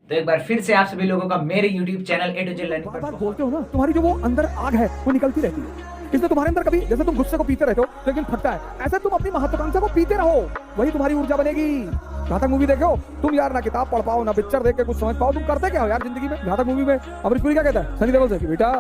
तो एक बार फिर से आप सभी लोगों का मेरे YouTube channel A to Z learning बार पर बार बोलते हो ना, तुम्हारी जो वो अंदर आग है वो निकलती रहती है। इसलिए तुम्हारे अंदर कभी जैसे तुम गुस्से को पीते रहते हो लेकिन फटता है, ऐसे तुम अपनी महत्वाकांक्षा को पीते रहो, वही तुम्हारी ऊर्जा बनेगी। जहां तक मूवी देखो तुम यार, ना किताब पढ़ पाओ ना पिक्चर देख के कुछ समझ पाओ, तुम करते क्या हो यार जिंदगी में। जहां तक मूवी में अमरीश पुरी क्या कहता है सनी देओल से कि बेटा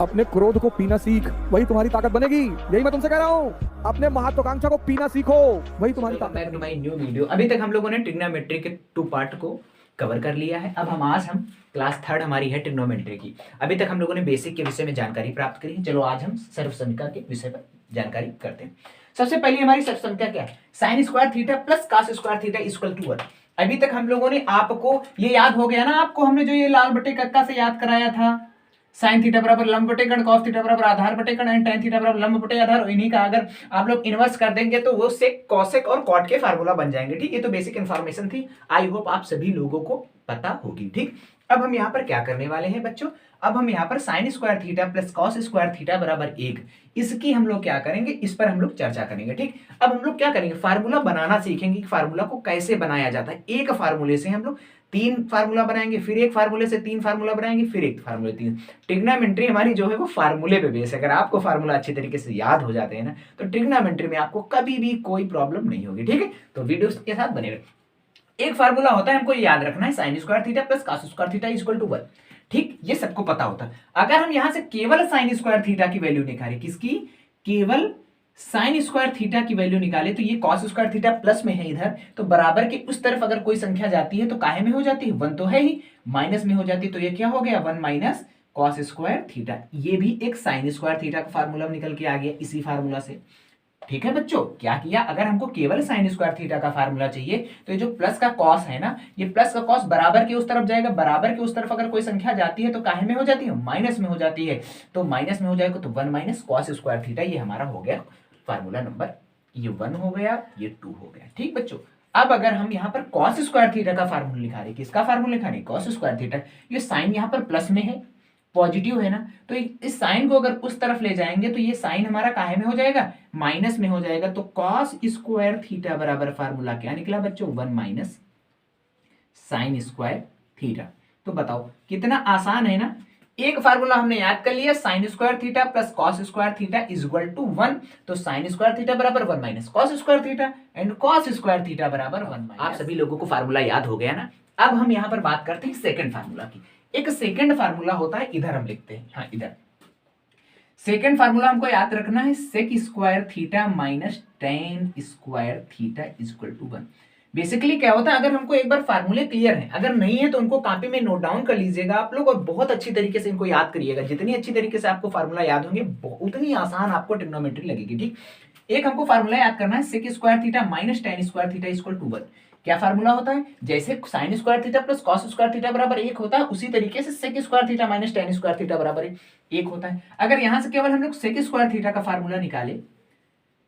अपने क्रोध को पीना सीख, वही तुम्हारी ताकत बनेगी। यही मैं तुमसे कह रहा हूँ, अपने महत्वाकांक्षा को पीना सीखो, वही तुम्हारी ताकत। Back to my new video. अभी तक हम लोगों ने ट्रिग्नोमेट्री के 2 पार्ट को कवर कर लिया है। अब हम क्लास 3 हमारी है ट्रिग्नोमेट्री की। अभी तक हम लोगों ने बेसिक के विषय में जानकारी प्राप्त करी है। चलो आज हम सर्वसंख्या के विषय पर जानकारी करते हैं। सबसे पहले हमारी सर्वसंख्या क्या है? Sine square theta plus cos square theta equal to 1। अभी तक हम लोगों ने आपको ये याद हो गया ना, आपको हमने जो ये लाल बटे कक्का से याद कराया था, साइन थीटा बराबर लंब बटे कण, कॉस थीटा बराबर आधार बटे कण एंड tan थीटा बराबर लंब बटे आधार। इन्हीं का अगर आप लोग इन्वर्स कर देंगे तो वो सेक कॉसेक और कॉट के फार्मूला बन जाएंगे। ठीक, ये तो बेसिक इंफॉर्मेशन थी, आई होप आप सभी लोगों को पता होगी। ठीक, अब हम यहाँ पर क्या करने वाले हैं बच्चों? अब हम यहाँ पर sign square theta plus cos square theta बराबर 1, इसकी हम लोग क्या करेंगे, इस पर हम लोग चर्चा करेंगे। ठीक, अब हम लोग क्या करेंगे, फार्मूला बनाना सीखेंगे कि फार्मूला को कैसे बनाया जाता है। एक फार्मूले से हम लोग 3 फार्मूला बनाएंगे, फिर एक फार्मूले से 3 फार्मूला बनाएंगे, फिर एक फार्मूले 3। ट्रिग्नोमेट्री हमारी जो है वो फार्मूले पे बेस है। अगर आपको फार्मूला अच्छी तरीके से याद हो जाते हैं ना, तो ट्रिग्नोमेट्री में आपको कभी भी कोई प्रॉब्लम नहीं होगी। ठीक है, तो वीडियो के साथ बने रहे। एक फार्मूला होता है, हमको याद रखना है, sine square theta plus cos square theta equal to 1। ठीक, ये सबको पता होता है। अगर हम यहां से केवल साइन स्क्वायर थीटा की वैल्यू निकालें, किसकी? केवल साइन स्क्वायर थीटा की वैल्यू निकाले, तो ये कॉस स्क्वायर थीटा प्लस में है इधर, तो बराबर के उस तरफ अगर कोई संख्या जाती है तो काहे में हो जाती है? 1 तो है ही, माइनस में हो जाती है। तो ये क्या हो गया? 1 माइनस कॉस स्क्वायर थीटा। ये भी एक साइन स्क्वायर थीटा का फार्मूला निकल के आ गया इसी फार्मूला से। ठीक है बच्चों, क्या किया? अगर हमको केवल साइन स्क्वायर थीटा का फार्मूला चाहिए तो ये जो प्लस का कॉस है ना, ये प्लस का कॉस बराबर के उस तरफ जाएगा, बराबर के उस तरफ अगर कोई संख्या जाती है तो काहे में हो जाती है? माइनस में हो जाती है। तो माइनस में हो जाएगा तो 1 माइनस कॉस स्क्वायर थीटा, ये हमारा हो गया फार्मूला नंबर, ये 1 हो गया, ये 2 हो गया। ठीक बच्चों, अब अगर हम यहाँ पर कॉस स्क्वायर थीटा का फार्मूला लिखा रहे, किसका फार्मूला लिखा रहे? Cos square theta. ये साइन यहाँ पर प्लस में है, पॉजिटिव है ना, तो इस साइन को अगर उस तरफ ले जाएंगे तो ये साइन हमारा काहे में हो जाएगा? माइनस में हो जाएगा। तो कॉस स्क्वायर थीटा बराबर फार्मूला क्या निकला बच्चों? 1 माइनस साइन स्क्वायर थीटा। तो बताओ कितना आसान है ना। एक फार्मूला हमने याद कर लिया, sine square theta plus cos square theta equal to 1। तो साइन स्क्वायर थीटा बराबर 1 minus cos square theta and cos square theta बराबर 1 माइनस। आप सभी लोगों को फार्मूला याद हो गया ना। अब हम यहाँ पर बात करते हैं सेकंड फार्मूला की। एक सेकंड फार्मूला होता है, इधर हम लिखते हैं, हाँ इधर सेकंड फार्मूला हमको याद रखना है, sec square theta minus ten square theta equal to 1। Basically क्या होता है, अगर हमको एक बार फार्मूले क्लियर है, अगर नहीं है तो उनको कॉपी में नोट डाउन कर लीजिएगा आप लोग और बहुत अच्छी तरीके से इनको याद करिएगा। जितनी अच्छी तरीके से आपको फार्मूला याद होंगे उतनी आसान आपको ट्रिग्नोमेट्री लगेगी। ठीक, एक हमको फार्मूला याद करना है, sec square theta minus ten square theta equal to 1। क्या फार्मूला होता है? जैसे sine square theta plus cos square theta बराबर 1 होता है, उसी तरीके से sec square theta minus ten square theta बराबर 1 होता है। अगर यहां से केवल हम लोग सेक स्क्वायर थीटा का फार्मूला निकाले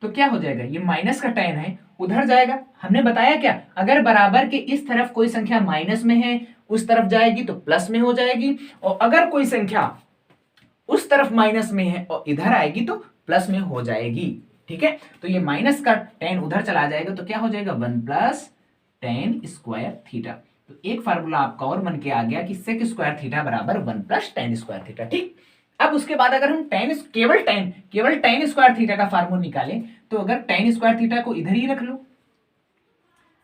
तो क्या हो जाएगा? ये माइनस का टेन है, उधर जाएगा। हमने बताया क्या, अगर बराबर के इस तरफ कोई संख्या माइनस में है, उस तरफ जाएगी तो प्लस में हो जाएगी, और अगर कोई संख्या उस तरफ माइनस में है और इधर आएगी तो प्लस में हो जाएगी। ठीक है, तो ये माइनस का टेन उधर चला जाएगा तो क्या हो जाएगा? 1 प्लस टेन स्क्वायर थीटा। तो एक फार्मूला आपका और बन के आ गया कि सेक स्क्वायर थीटा बराबर 1 प्लस टेन स्क्वायर थीटा। ठीक, अब उसके बाद अगर हम केवल टेन स्क्वायर थीटा का फार्मूला निकालें, तो अगर टेन स्क्वायर थीटा को इधर ही रख लो,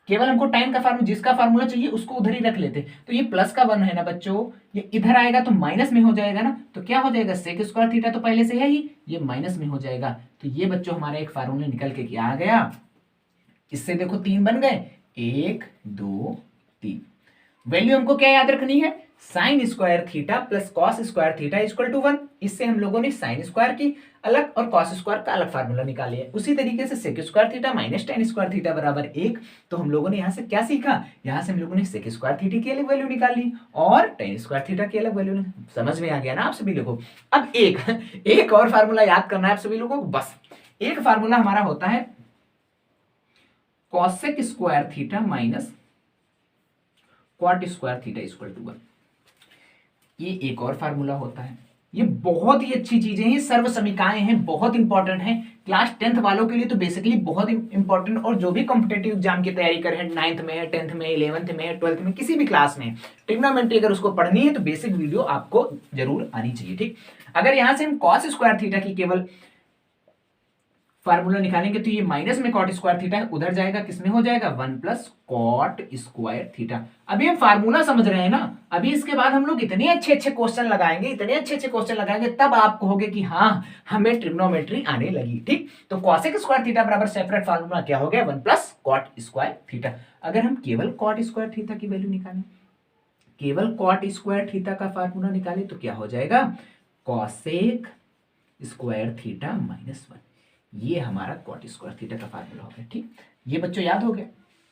केवल हमको टेन का फार्मूला, जिसका फार्मूला चाहिए उसको उधर ही रख लेते, तो ये प्लस का 1 है ना बच्चों, ये इधर आएगा तो माइनस में हो जाएगा ना, तो क्या हो जाएगा? सेक स्क्वायर थीटा तो पहले से है ही, ये माइनस में हो जाएगा। तो ये बच्चों हमारा एक फार्मूला निकल के क्या आ गया? इससे देखो 3 बन गए, 1 2 3। वैल्यू हमको क्या याद रखनी है? Sine square theta plus cos square theta equal to 1। इससे हम लोगों ने साइन स्क्वायर की अलग और कॉस स्क्वायर का अलग फार्मूला निकाले है। उसी तरीके से sec square theta minus ten square theta बराबर 1। तो हम लोगों ने यहाँ से क्या सीखा? यहाँ से हम लोगों ने सेक स्क्वायर थीटा की अलग वैल्यू निकाली और टेन स्क्वायर थीटा की अलग वैल्यू। समझ में आ गया ना आप सभी लोगों को? अब एक और फार्मूला याद करना है आप सभी लोगों को। बस एक फार्मूला हमारा होता है cosec square theta minus cot square theta equal to 1। ये एक और फार्मूला होता है। ये बहुत ही अच्छी चीजें हैं, सर्व समीकाएं हैं, बहुत इंपॉर्टेंट हैं क्लास 10th वालों के लिए तो बेसिकली बहुत इंपॉर्टेंट, और जो भी कॉम्पिटेटिव एग्जाम की तैयारी कर रहे हैं 9th में है, 10th में, 11th में, 12th में, किसी भी क्लास में ट्रिग्नोमेट्री अगर उसको पढ़नी है तो बेसिक वीडियो आपको जरूर आनी चाहिए। ठीक, अगर यहां से हम कॉस स्क्वायर थीटा की केवल फार्मूला निकालेंगे तो ये माइनस में कॉट स्क्वायर थीटा उधर जाएगा, किसमें हो जाएगा 1 प्लस कॉट स्क्वायर थीटा। अभी हम फार्मूला समझ रहे हैं ना, अभी इसके बाद हम लोग इतने अच्छे अच्छे क्वेश्चन लगाएंगे, इतने अच्छे अच्छे क्वेश्चन लगाएंगे, तब आप कहोगे कि हाँ हमें ट्रिग्नोमेट्री आने लगी। ठीक, तो कॉसेक स्क्वायर थीटा बराबर सेपरेट फार्मूला क्या हो गया 1 प्लस कॉट स्क्वायर थीटा। अगर हम केवल कॉट स्क्वायर थीटा की वैल्यू निकालें, केवल कॉट स्क्वायर थीटा का फार्मूला निकालें तो क्या हो जाएगा कॉसेक स्क्वायर थीटा माइनस 1। ये हमारा कॉट स्क्वायर थीटा का फार्मूला हो गया। ठीक, ये बच्चों याद हो गया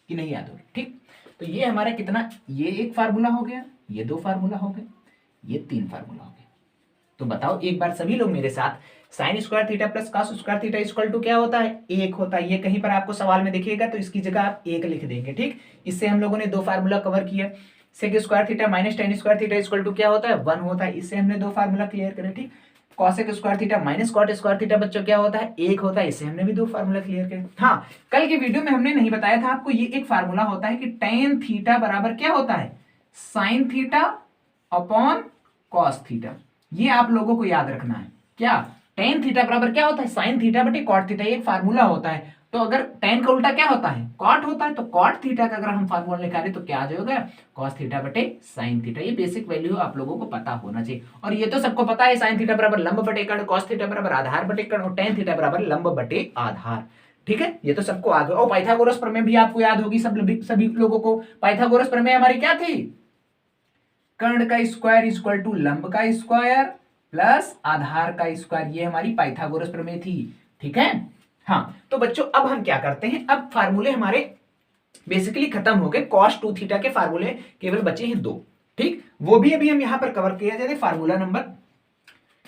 कि नहीं याद हो गया? ठीक, तो ये हमारा कितना, ये एक फार्मूला हो गया, ये 2 फार्मूला हो गए, ये 3 फार्मूला हो गया। तो बताओ एक बार सभी लोग मेरे साथ, sine square theta plus cos square theta equal to क्या होता है 1 होता है। ये कहीं पर आपको सवाल में दिखेगा तो इसकी जगह आप 1 लिख देंगे। ठीक, इससे हम लोगों ने 2 फार्मूला कवर किया। Sec square theta minus ten square theta equal to क्या होता है 1 होता है, इससे हमने 2 फार्मूला क्लियर करे। ठीक, cosec square theta minus cot square theta बच्चों क्या होता है 1 होता है, इससे हमने भी 2 फार्मूला क्लियर किए। हाँ, कल के वीडियो में हमने नहीं बताया था आपको, ये एक फार्मूला होता है कि टेन थीटा बराबर क्या होता है sine theta upon cos theta. ये आप लोगों को याद रखना है। क्या टेन थीटा बराबर क्या होता है साइन थीटा बटे कॉट थीटा, ये फार्मूला होता है। तो अगर टेन का उल्टा क्या होता है कॉट होता है, तो कॉट थीटा का अगर हम फार्मूला निकालें तो क्या आ जाएगा कॉस थीटा बटे साइन थीटा। ये बेसिक वैल्यू आप लोगों को पता होना चाहिए, और ये तो सबको पता है साइन थीटा बराबर लंब बटे कर्ण, कॉस थीटा बराबर आधार बटे कर्ण, और टेन थीटा बराबर लंब बटे आधार। ठीक है, ये तो सबको आ गया। और पाइथागोरस प्रमेय भी आपको याद होगी सभी लोगों को। पाइथागोरस प्रमेय हमारी क्या थी, कर्ण का स्क्वायर इक्वल टू लंब का स्क्वायर प्लस आधार का स्क्वायर, ये हमारी पाइथागोरस प्रमेय थी। ठीक है, हाँ तो बच्चों अब हम क्या करते हैं, अब फार्मूले हमारे बेसिकली खत्म हो गए, cos 2 थीटा के फार्मूले केवल बचे हैं 2। ठीक, वो भी अभी हम यहां पर कवर किया जाए। फार्मूला नंबर,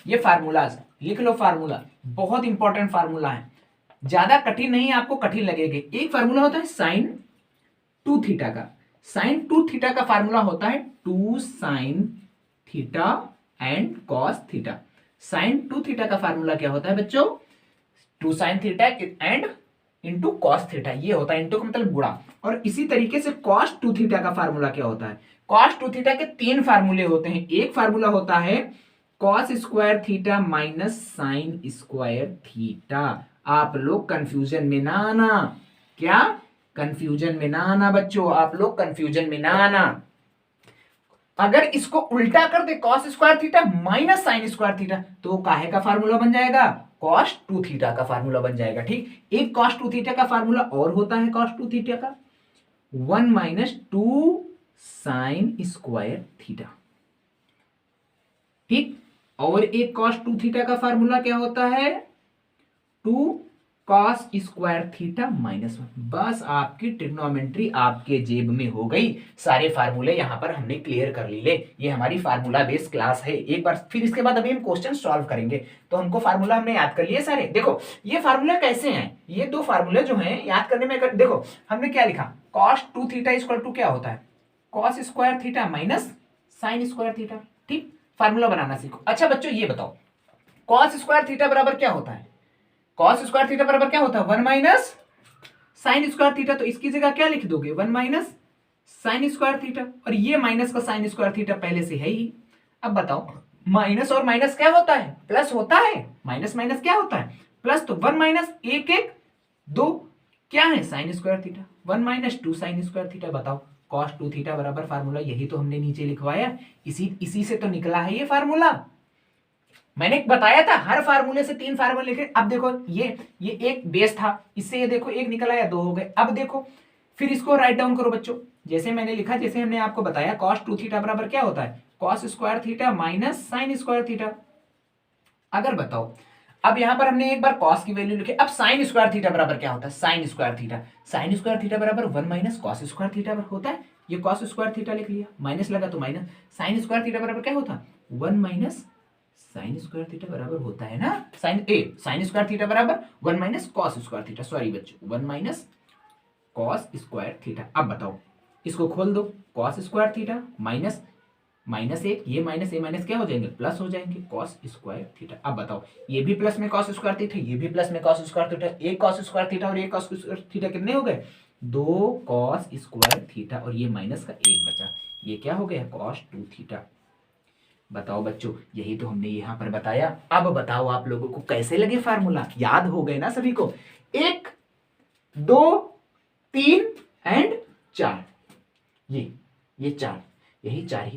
ये फार्मूला लिख लो, फार्मूला बहुत इंपॉर्टेंट फार्मूला है, ज्यादा कठिन नहीं, आपको कठिन लगेगा। एक फार्मूला होता है साइन 2 थीटा का, साइन 2 थीटा का फार्मूला होता है 2 sine theta and cos theta. Sine 2 theta का फार्मूला क्या होता है बच्चों 2 sine theta and into cos theta, ये होता है, इंटू का मतलब गुणा। और इसी तरीके से कॉस 2 थीटा का फार्मूला क्या होता है, कॉस 2 थीटा के 3 फार्मूले होते हैं। एक फार्मूला होता है cos square theta minus sine square theta. आप लोग कंफ्यूजन में ना आना, क्या कंफ्यूजन में ना आना बच्चों, आप लोग कंफ्यूजन में ना आना। अगर इसको उल्टा कर दे cos square theta minus sine square theta, तो काहे का फार्मूला बन जाएगा कॉस 2 थीटा का फार्मूला बन जाएगा। ठीक, एक कॉस 2 थीटा का फार्मूला और होता है कॉस 2 थीटा का 1 माइनस 2 साइन स्क्वायर थीटा। ठीक, और एक कॉस 2 थीटा का फार्मूला क्या होता है 2 कॉस स्क्वायर थीटा माइनस 1। बस आपकी ट्रिग्नोमेट्री आपके जेब में हो गई, सारे फार्मूले यहां पर हमने क्लियर कर लिए। ये हमारी फार्मूला बेस्ड क्लास है। एक बार फिर इसके बाद अभी हम क्वेश्चन सॉल्व करेंगे, तो हमको फार्मूला हमने याद कर लिए सारे। देखो ये फार्मूला कैसे हैं, ये 2 फार्मूले जो हैं याद करने में, देखो हमने क्या लिखा कॉस 2 थीटा इक्वल टू क्या होता है cos square theta minus sine square theta. ठीक, फार्मूला बनाना सीखो। अच्छा बच्चों ये बताओ कॉस स्क्वायर थीटा बराबर क्या होता है, कॉस स्क्वायर थीटा बराबर क्या होता है 1 माइनस साइन स्क्वायर थीटा। तो इसकी जगह क्या लिख दोगे 1 माइनस साइन स्क्वायर थीटा, और ये माइनस का साइन स्क्वायर थीटा पहले से है ही। अब बताओ माइनस और माइनस क्या होता है प्लस होता है, माइनस माइनस क्या होता है प्लस। तो 1 माइनस 1 1 2 क्या है sine square theta, 1 minus 2 sign square theta. बताओ कॉस 2 थीटा बराबर फार्मूला यही तो हमने नीचे लिखवाया, इसी से तो निकला है ये फार्मूला। मैंने बताया था हर फार्मूले से 3 फार्मूले लिखे। अब देखो ये एक बेस था, इससे ये देखो 1 निकल आया 2 हो गए। अब देखो फिर इसको राइट डाउन करो बच्चों, जैसे मैंने लिखा, जैसे हमने आपको बताया कॉस 2 थीटा बराबर क्या होता है cos square theta minus sine square theta. अगर बताओ अब यहां पर हमने एक बार कॉस की वैल्यू लिखी, अब साइन स्क्वायर थीटा बराबर क्या होता है sine square theta, sign square theta बराबर 1 माइनस कॉस स्क्वायर थीटा होता है। ये कॉस स्क्वायर थीटा लिख लिया, माइनस लगा तो माइनस, साइन स्क्वायर थीटा बराबर क्या होता 1 माइनस साइन स्क्वायर थीटा बराबर होता है ना साइन स्क्वायर थीटा बराबर 1 minus cos square theta, sorry बच्चों 1 माइनस कॉस स्क्वायर थीटा। अब बताओ इसको खोल दो, cos square theta minus minus एक, ये माइनस ए माइनस क्या हो जाएंगे, प्लस हो जाएंगे, कॉस स्क्वायर थीटा। अब बताओ ये भी प्लस में कॉस स्क्वायर थीटा, ये भी प्लस में कॉस स्क्वायर थीटा, एक कॉस स्क्वायर थीटा और एक कॉस स्क्वायर थीटा कितने हो गए, 2 कॉस स्क्वायर थीटा, और ये माइनस का एक बचा, ये क्या हो गया, कॉस 2 थीटा। बताओ बच्चों, यही तो हमने यहाँ पर बताया। अब बताओ आप लोगों को कैसे लगे फार्मूला, याद हो गए ना सभी को, 1 2 3 एंड 4, ये 4, यही 4 ही